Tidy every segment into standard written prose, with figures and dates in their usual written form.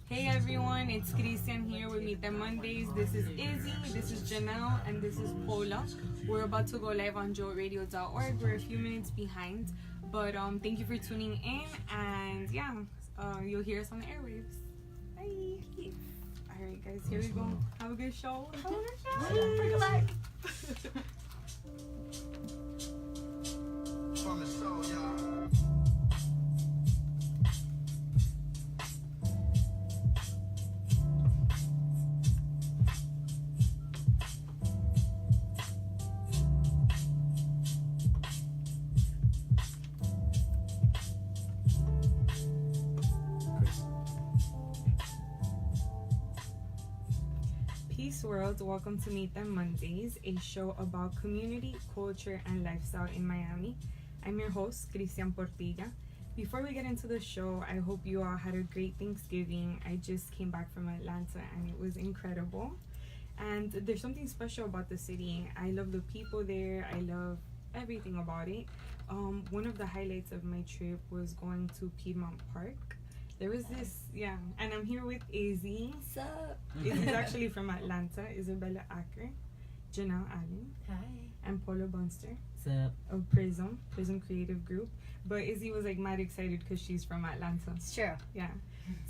Hey everyone, it's Christian here with Meet Them Mondays. This is Izzy, this is Janelle, and this is Paula. We're about to go live on joeradio.org. We're a few minutes behind, but thank you for tuning in, and yeah, you'll hear us on the airwaves. Bye. Alright guys, here we go. Have a good show. Have a good show. Bring it back. From the soul, y'all. Peace world, welcome to Meet Them Mondays, a show about community, culture, and lifestyle in Miami. I'm your host, Christian Portilla. Before we get into the show, I hope you all had a great Thanksgiving. I just came back from Atlanta and it was incredible. And there's something special about the city. I love the people there. I love everything about it. One of the highlights of my trip was going to Piedmont Park. There was this, and I'm here with Izzy. What's up? Izzy's actually from Atlanta. Isabella Acker, Janelle Allen, Hi, and Paula Bunster What's up? of Prism Creative Group. But Izzy was like mad excited because she's from Atlanta. It's true. Yeah.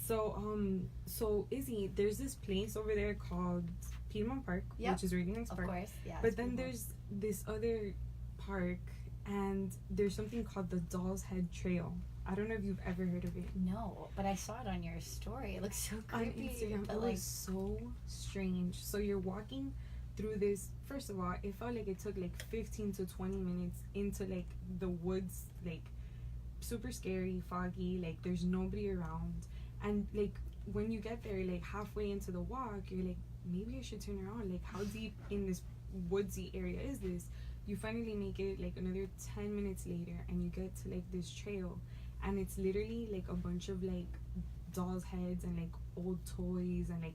So Izzy, there's this place over there called Piedmont Park, which is a really nice Of park. course, yeah. But then there's this other park, and there's something called the Doll's Head Trail. I don't know if you've ever heard of it. No, but I saw it on your story. It looks so On creepy. Instagram. But It like, was so strange. So you're walking through this. First of all, it felt like it took like 15 to 20 minutes into like the woods, like super scary, foggy, like there's nobody around. And like when you get there, like halfway into the walk, you're like, maybe I should turn around. Like, how deep in this woodsy area is this? You finally make it like another 10 minutes later and you get to like this trail, and it's literally like a bunch of like dolls' heads and like old toys and like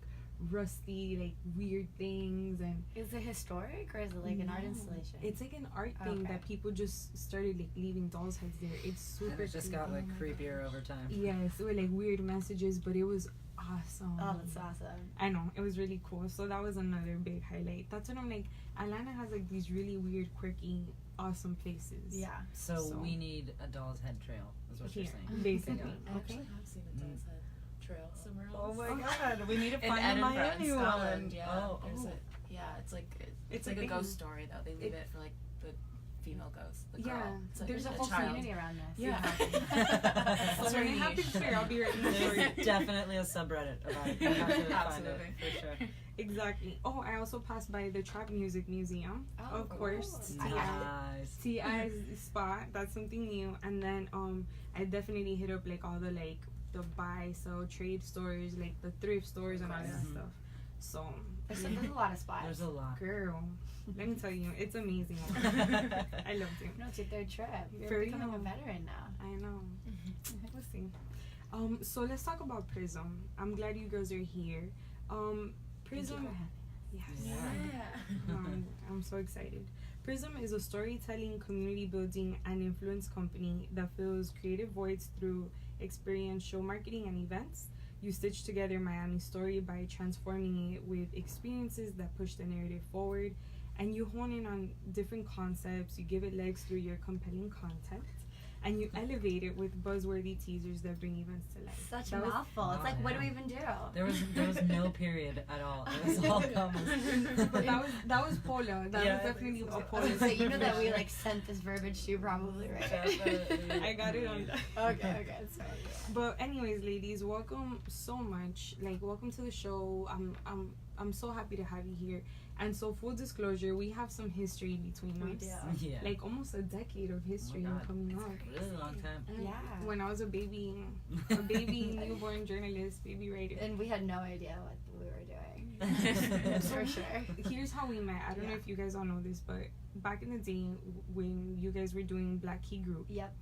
rusty like weird things. And is it historic or is it like an art installation? it's like an art thing that people just started like leaving dolls' heads there. It's super And it just got like creepier over time. Yes, with like weird messages, but it was awesome. Oh, that's awesome. I know, it was really cool. So that was another big highlight. That's what I'm like, Atlanta has like these really weird, quirky, awesome places. Yeah. So we need a Doll's Head Trail, is what you're saying. Basically. I actually have seen a Doll's Head trail somewhere else. Oh my god, we need to In find a Edinburgh, Miami in one. Scotland, yeah. Oh, It's like It's like a a thing. ghost story though. They leave it for like the female ghost, the girl. Yeah, It's like There's a a whole child. community around this. Yeah. So It's when very it happens niche. here, I'll be writing the story. There's definitely a subreddit about it. You have to find Absolutely. it, for sure. Exactly. Oh, I also passed by the Trap Music Museum. Oh, of course. cool. Nice. T.I.'s spot. That's something new. And then I definitely hit up like all the like the buy, sell, trade stores, like the thrift stores and all that Mhm. stuff. So There's a lot of spots. There's a lot. girl, let me tell you, it's amazing. I loved it. No, it's your third trip. You're For becoming real. a veteran now. I know. Let's see. So let's talk about Prism. I'm glad you girls are here. Prism. Yes. Yeah. I'm so excited. Prism is a storytelling, community building, and influence company that fills creative voids through experiential marketing and events. You stitch together Miami's story by transforming it with experiences that push the narrative forward, and you hone in on different concepts. You give it legs through your compelling content, and you elevate it with buzzworthy teasers that bring events to life. Such That a was- mouthful. It's like, what do we even do? There was no period at all. It was all comments. But that was Paula. That Yeah, was definitely a So Paula. you know that we like sent this verbiage to you probably, right? Definitely. I got it on. Okay, sorry. But anyways, ladies, welcome so much. Like, welcome to the show. I'm so happy to have you here. And so, full disclosure, we have some history between We us. do. Yeah. Like almost a decade of history God. coming up. Really long time. And Yeah. When I was a baby newborn journalist, baby writer. And we had no idea what we were doing. For sure. Here's how we met. I don't know if you guys all know this, but back in the day when you guys were doing Black Key Group, Yep.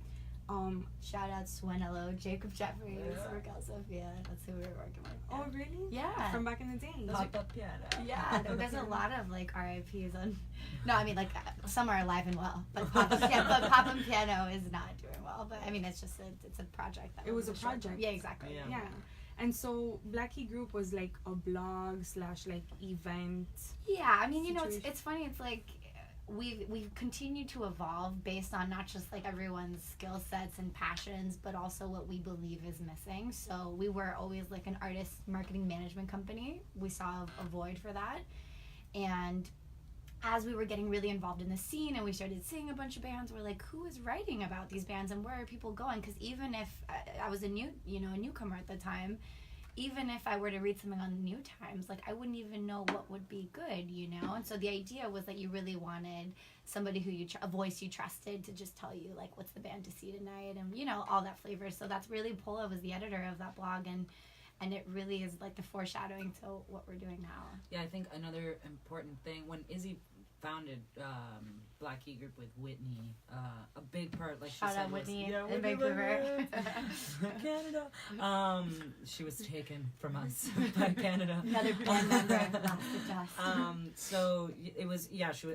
Shout out Swenello, Jacob Jeffries, Raquel Sophia. That's who we were working with. Oh, really? Yeah. From back in the day. Pop up piano. Yeah, there's a lot of like RIPs on. No, I mean like some are alive and well, but Pop and Piano is not doing well. But I mean it's just it's a project. That It was a short- project. Yeah, exactly. Yeah. Yeah. And so Black Key Group was like a blog / like event. Yeah, I mean, you know, Situation. it's funny. It's like we've continued to evolve based on not just like everyone's skill sets and passions, but also what we believe is missing. So we were always like an artist marketing management company. We saw a void for that, and as we were getting really involved in the scene and we started seeing a bunch of bands, we're like, who is writing about these bands and where are people going? Because even if I was a newcomer at the time, even if I were to read something on the New Times, like I wouldn't even know what would be good, you know? And so the idea was that you really wanted somebody who a voice you trusted to just tell you like what's the band to see tonight and, you know, all that flavor. So that's really, Paula was the editor of that blog, and it really is like the foreshadowing to what we're doing now. Yeah, I think another important thing, when Izzy founded Black Key Group with Whitney, a big part, like Shout she said, out Whitney was, in Vancouver. Canada. She was taken from us by Canada. Another band member lost the dust. So it was,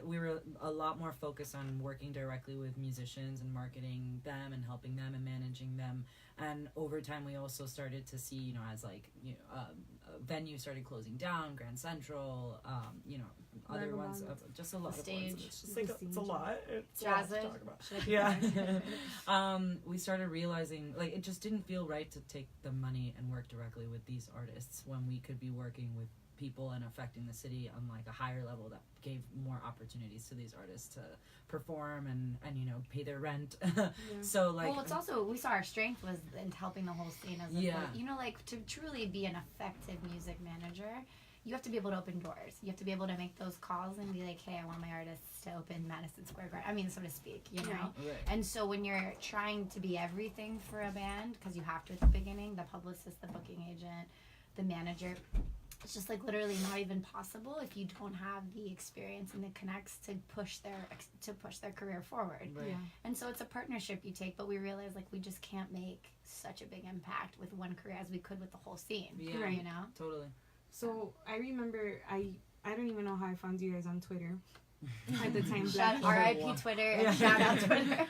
we were a lot more focused on working directly with musicians and marketing them and helping them and managing them. And over time, we also started to see, you know, as like, you know, venues started closing down, Grand Central, you know, other ones, just a lot of ones. It's just like, it's a lot. It's a lot to talk about. Yeah. We started realizing, like, it just didn't feel right to take the money and work directly with these artists when we could be working with people and affecting the city on like a higher level that gave more opportunities to these artists to perform and you know, pay their rent. So like, well, it's also, we saw our strength was in helping the whole scene as you know, like to truly be an effective music manager, you have to be able to open doors. You have to be able to make those calls and be like, hey, I want my artists to open Madison Square Garden. I mean, so to speak, you know? Right. And so when you're trying to be everything for a band, because you have to at the beginning, the publicist, the booking agent, the manager, it's just like literally not even possible if you don't have the experience and the connects to push their career forward. Right. Yeah. And so it's a partnership you take, but we realize like we just can't make such a big impact with one career as we could with the whole scene. Yeah. Right. You know? Totally. So I remember I don't even know how I found you guys on Twitter at the time. Shout R.I.P. Twitter and shout out Twitter.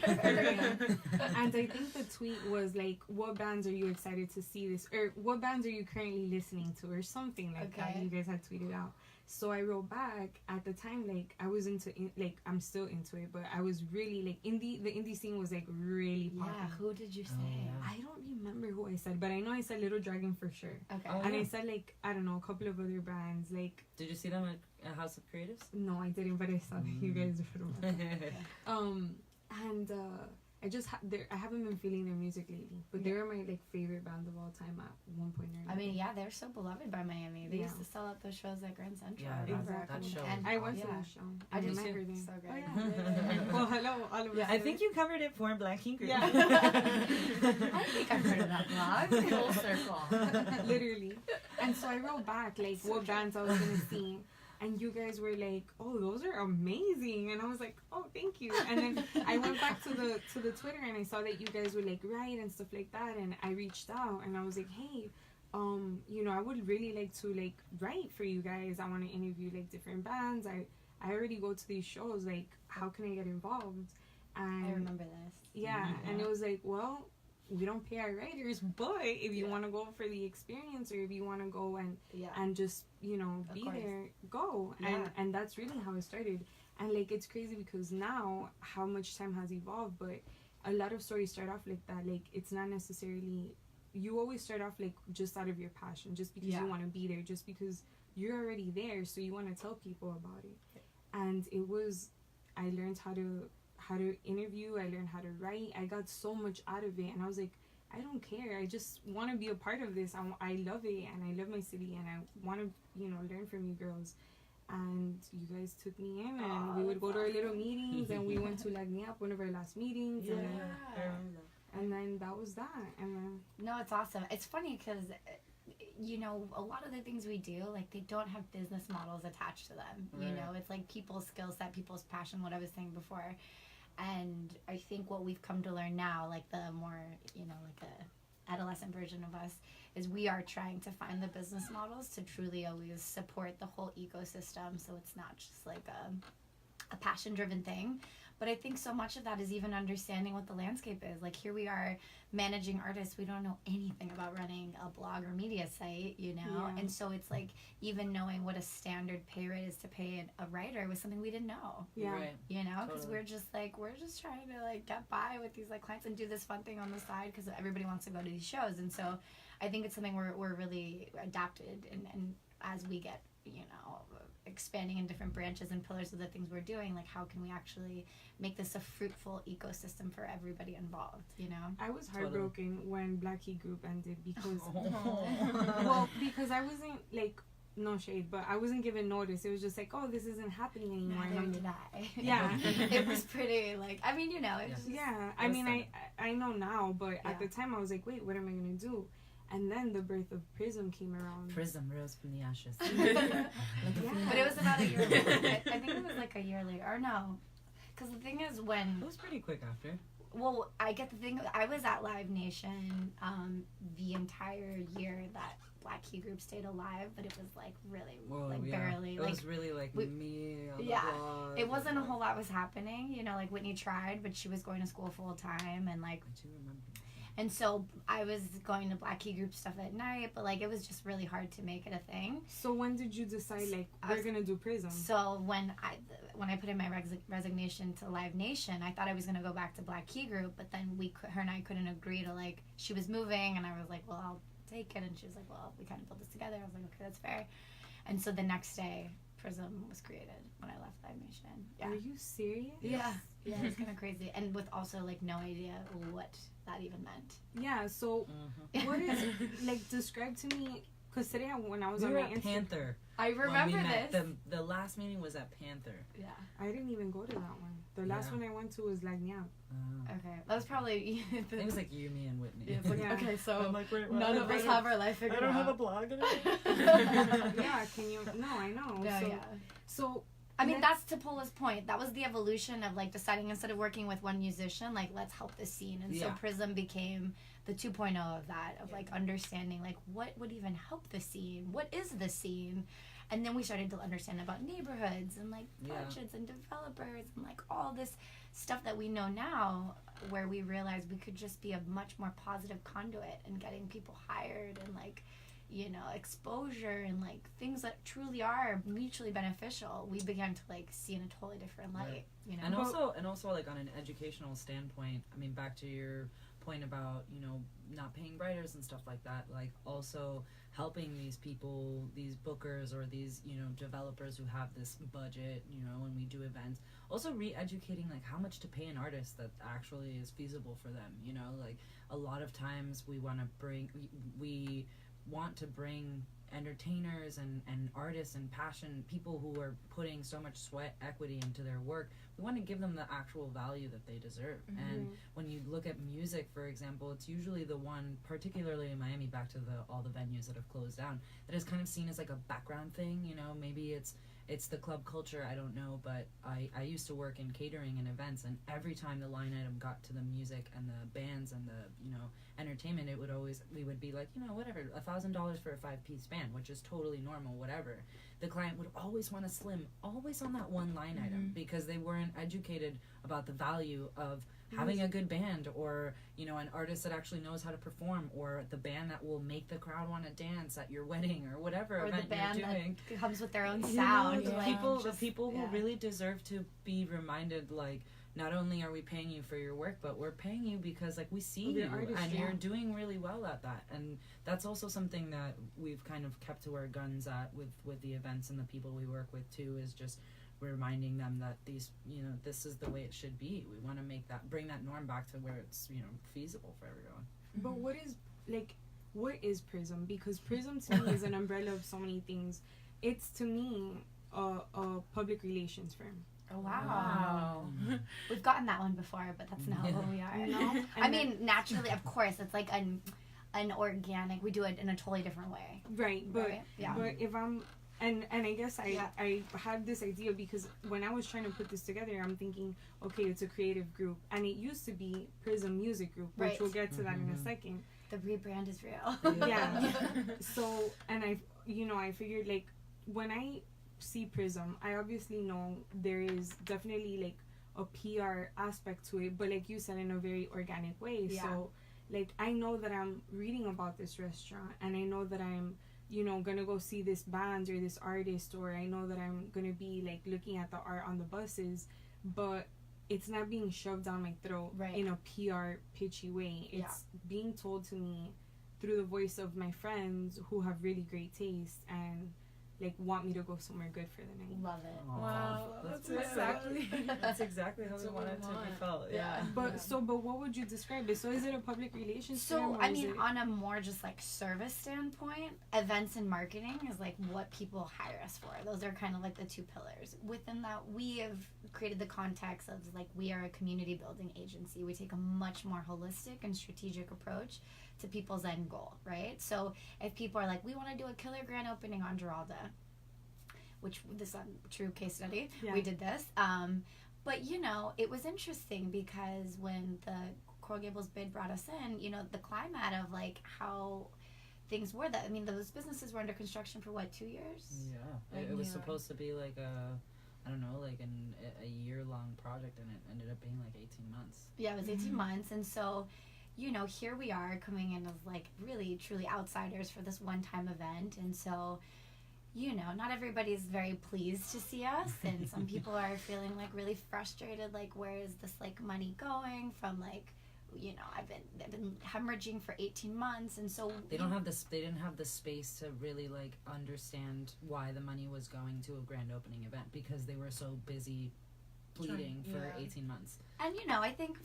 And I think the tweet was like, what bands are you excited to see this, or what bands are you currently listening to, or something like that you guys had tweeted out. So I wrote back at the time, like I was like I'm still into it, but I was really like the indie scene was like really popping. Yeah, who did you say? I don't remember who I said, but I know I said Little Dragon for sure. Okay. And I said like, I don't know, a couple of other bands like. Did you see them at House of Creatives? No, I didn't, but I saw that you guys were. And I just I haven't been feeling their music lately, but they were my like favorite band of all time at one point or another. I mean, yeah, they're so beloved by Miami. They used to sell out those shows at Grand Central. Yeah, that show. And I went to that show. I did remember too. them. So good. Oh, yeah. Well, hello, all of us. I think you covered it for Black Key Group. I think I've heard of that blog. Full circle. Literally. And so I wrote back like what bands I was gonna see. And you guys were like, "Oh, those are amazing!" And I was like, "Oh, thank you." And then I went back to the Twitter and I saw that you guys would like write and stuff like that. And I reached out and I was like, "Hey, you know, I would really like to like write for you guys. I want to interview like different bands. I already go to these shows. Like, how can I get involved?" And I remember this. Yeah, and it was like, well, we don't pay our writers, but if you want to go for the experience, or if you want to go and just, you know, be there, go. And that's really how it started. And like, it's crazy because now how much time has evolved, but a lot of stories start off like that. Like, it's not necessarily, you always start off like just out of your passion, just because you want to be there, just because you're already there, so you want to tell people about it. And it was, I learned how to interview, I learned how to write. I got so much out of it, and I was like, I don't care, I just want to be a part of this. I love it, and I love my city, and I want to, you know, learn from you girls. And you guys took me in, and we would go to our little meetings, and we went to Lagniappe, one of our last meetings, and then that was that. And then no, it's awesome. It's funny because, you know, a lot of the things we do, like, they don't have business models attached to them. You know, it's like people's skill set, people's passion, what I was saying before. And I think what we've come to learn now, like the more, you know, like a adolescent version of us, is we are trying to find the business models to truly always support the whole ecosystem, so it's not just like a passion-driven thing, But I think so much of that is even understanding what the landscape is. Like, here we are managing artists. We don't know anything about running a blog or media site, you know? Yeah. And so it's like, even knowing what a standard pay rate is to pay a writer was something we didn't know, Yeah. Right. you know? Because Totally. we're just trying to, like, get by with these, like, clients and do this fun thing on the side because everybody wants to go to these shows. And so I think it's something we're really adapted, and as we get, you know, expanding in different branches and pillars of the things we're doing, like, how can we actually make this a fruitful ecosystem for everybody involved, you know? I was Totally. heartbroken when Black Key Group ended because, Oh. well, because I wasn't, like, no shade, but I wasn't given notice. It was just like, oh, this isn't happening anymore. And Neither I'm- did I. Yeah. It was pretty, like, I mean, you know, it was just, Yeah, I It was mean, I know now, but Yeah. at the time I was like, wait, what am I gonna do? And then the birth of Prism came around. Prism rose from the ashes. Yeah. But it was about a year later. I think it was like a year later, or no. Because the thing is, when It was pretty quick after. well, I get the thing. I was at Live Nation the entire year that Black Key Group stayed alive, but it was like really, Whoa, like yeah. barely. It Like was really like we- me on yeah, the blog. it wasn't a and, whole lot was happening. You know, like Whitney tried, but she was going to school full time, and like, I do remember. and so I was going to Black Key Group stuff at night, but like it was just really hard to make it a thing. So when did you decide, like, I we're was- gonna do Prism? So when I put in my resignation to Live Nation, I thought I was gonna go back to Black Key Group, but then her and I couldn't agree to, like, she was moving, and I was like, well, I'll take it, and she was like, well, we kind of built this together. I was like, okay, that's fair. And so the next day, Prism was created when I left Live Nation. Yeah. Are you serious? Yeah, yeah, it's kind of crazy, and with also like no idea what that even meant. Yeah. So Mhm. what is like? Describe to me, because today when I was We on were my at Instagram, Panther. I when we remember met. this. The last meeting was at Panther. Yeah. I didn't even go to that one. The last Yeah. one I went to was Lagniappe. Okay, that was probably. It was like you, me, and Whitney. Yeah, it's like, Yeah. okay, so like, wait, none of us have our life figured out. blog. Yeah. Can you? No, I know. No, so, yeah. so I mean, Let's- that's to Paula's point. That was the evolution of like deciding instead of working with one musician, like let's help the scene. And so Yeah. Prism became the 2.0 of that, of like understanding like what would even help the scene, what is the scene, and then we started to understand about neighborhoods and like Yeah. budgets and developers and like all this stuff that we know now, where we realized we could just be a much more positive conduit in getting people hired and like, you know, exposure and like things that truly are mutually beneficial. We began to like see in a totally different light, Right. you know. And also like on an educational standpoint, I mean, back to your point about, you know, not paying writers and stuff like that, like also helping these people, these bookers or these, you know, developers who have this budget, you know, when we do events, also re-educating like how much to pay an artist that actually is feasible for them, you know, like a lot of times we want to bring, we want to bring entertainers and artists and passion people who are putting so much sweat equity into their work. We want to give them the actual value that they deserve. And when you look at music, for example, it's usually the one, particularly in Miami, back to all the venues that have closed down, that is kind of seen as like a background thing, you know. Maybe it's the club culture, I don't know, but I used to work in catering and events, and every time the line item got to the music and the bands and the, you know, entertainment, we would be like, you know, whatever, $1,000 for a 5-piece band, which is totally normal, whatever. The client would always want to slim always on that one line item because they weren't educated about the value of having a good band, or, you know, an artist that actually knows how to perform, or the band that will make the crowd want to dance at your wedding or whatever or the event band you're doing. that comes with their own You sound. know, the like, people just- the people who yeah. really deserve to be reminded, like, not only are we paying you for your work, but we're paying you because, like, we see The you artist, and yeah. you're doing really well at that. And that's also something that we've kind of kept to our guns at with the events and the people we work with too, is just reminding them that these, you know, this is the way it should be. We want to bring that norm back to where it's, you know, feasible for everyone. But what is Prism? Because Prism to me is an umbrella of so many things. It's to me a public relations firm. Oh, wow. We've gotten that one before, but that's not Yeah. what we are. You know? I And mean, naturally, of course, it's like an organic. We do it in a totally different way. right, but Right? Yeah. but if I'm and I guess Yeah. I had this idea because when I was trying to put this together, I'm thinking, okay, it's a creative group, and it used to be Prism Music Group, which Right. we'll get to that in a Mhm. second. The rebrand is real. Yeah. So, and I figured, like, when I see Prism, I obviously know there is definitely like a PR aspect to it, but like you said, in a very organic way. Yeah. So like I know that I'm reading about this restaurant, and I know that I'm, you know, gonna go see this band or this artist, or I know that I'm gonna be like looking at the art on the buses, but it's not being shoved down my throat Right. in a PR pitchy way. It's being told to me through the voice of my friends who have really great taste and like want me to go somewhere good for the night. Love it. Wow, That's that's exactly that's exactly how That's we what we wanted to be want. felt. Yeah. But what would you describe it? So is it a public relations firm, So or I is mean, it- on a more just like service standpoint, events and marketing is like what people hire us for. Those are kind of like the two pillars. Within that, we have created the context of like we are a community building agency. We take a much more holistic and strategic approach to people's end goal, right? So if people are like, we want to do a killer grand opening on Giralda, which this is a true case study. Yeah. We did this. But you know, it was interesting because when the Coral Gables bid brought us in, you know, the climate of like how things were, that I mean, those businesses were under construction for what, 2 years? Yeah, Like, it was yeah. supposed to be like I don't know, like a year-long project, and it ended up being like 18 months. Yeah, it was 18 months. And so, you know, here we are coming in as like really, truly outsiders for this one-time event. And so, you know, not everybody's very pleased to see us. And some people are feeling like really frustrated, like, where is this like money going from, like, you know, I've been hemorrhaging for 18 months. And so They don't have this. They didn't have the space to really like understand why the money was going to a grand opening event because they were so busy bleeding for Yeah. 18 months. And you know, I think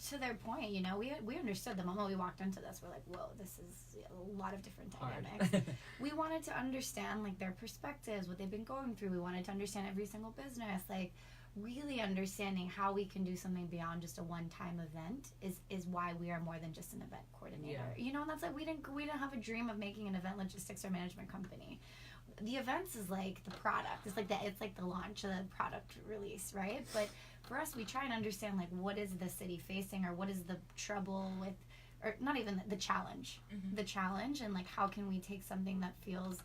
to their point, you know, we understood the moment we walked into this. We're like, whoa, this is a lot of different dynamics. Hard. We wanted to understand like their perspectives, what they've been going through. We wanted to understand every single business, like really understanding how we can do something beyond just a one-time event is why we are more than just an event coordinator. Yeah. You know, and that's like we didn't have a dream of making an event logistics or management company. The events is like the product. It's like the launch of the product release, right? But for us, we try and understand like what is the city facing, or what is the trouble with, or not even the challenge, the challenge, and like how can we take something that feels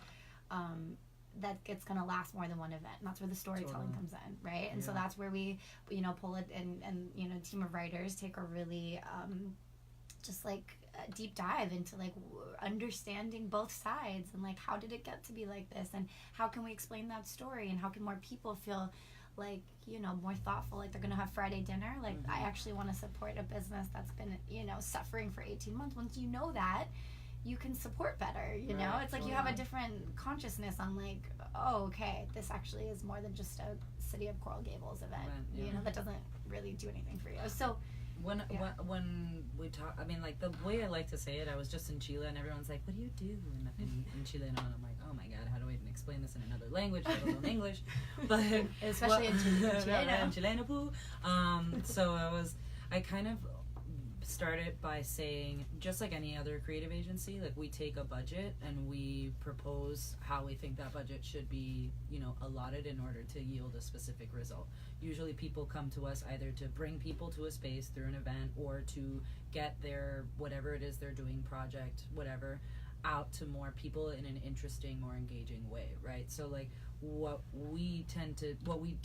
that it's gonna last more than one event, and that's where the storytelling comes in, right? And so Yeah. that's where we, you know, pull it and you know, team of writers take a really just like a deep dive into like understanding both sides, and like how did it get to be like this, and how can we explain that story, and how can more people feel like, you know, more thoughtful, like they're gonna have Friday dinner, like I actually want to support a business that's been, you know, suffering for 18 months. Once you know that, you can support better, you know. Right, It's like you have a different consciousness on like, oh, okay, this actually is more than just a City of Coral Gables event, Yeah. you know, that doesn't really do anything for you. So When Yeah. when we talk, I mean, like the way I like to say it, I was just in Chile, and everyone's like, "What do you do in Chile?" And I'm like, "Oh my god, how do I even explain this in another language, let alone English?" But especially in Chile. in Chileno poo. So I kind of started by saying, just like any other creative agency, like we take a budget and we propose how we think that budget should be, you know, allotted in order to yield a specific result. Usually people come to us either to bring people to a space through an event, or to get their whatever it is they're doing, project, whatever, out to more people in an interesting, more engaging way, right? So like what we